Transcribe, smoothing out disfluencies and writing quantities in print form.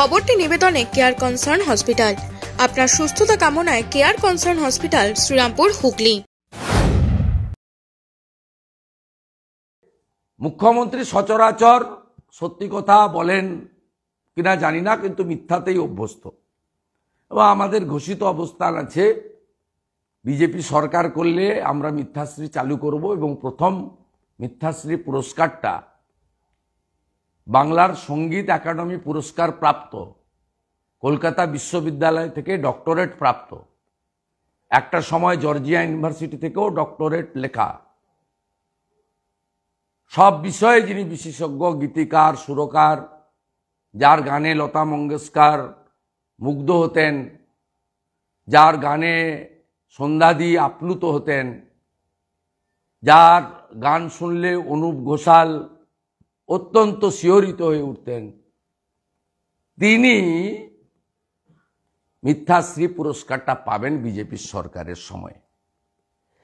খবরটি নিবেদনে care concern hospital. আপনার সুস্থতা কামনায় care concern hospital, Srirampur, Hooghly. মুখ্যমন্ত্রী সচরাচর সত্যি কথা বলেন কিনা জানি না, কিন্তু মিথ্যাতেই অভ্যস্ত। এবং আমাদের ঘোষিত অবস্থান আছে, বিজেপি সরকার করলে আমরা মিথ্যাশ্রী চালু করব এবং প্রথম মিথ্যাশ্রী পুরস্কারটা বাংলার সঙ্গীত একাডেমি পুরস্কার প্রাপ্ত, কলকাতা বিশ্ববিদ্যালয় থেকে ডক্টরেট প্রাপ্ত, একটা সময় জর্জিয়া ইউনিভার্সিটি থেকেও ডক্টরেট লেখা, সব বিষয়ে যিনি বিশেষজ্ঞ, গীতিকার, সুরকার, যার গানে লতা মঙ্গেশকর মুগ্ধ হতেন, যার গানে সন্ধ্যাদি আপ্লুত হতেন, যার গান শুনলে অনুপ ঘোষাল অত্যন্ত শিহরিত হয়ে উঠতেন, তিনি মিথ্যাশ্রী পুরস্কারটা পাবেন বিজেপির সরকারের সময়।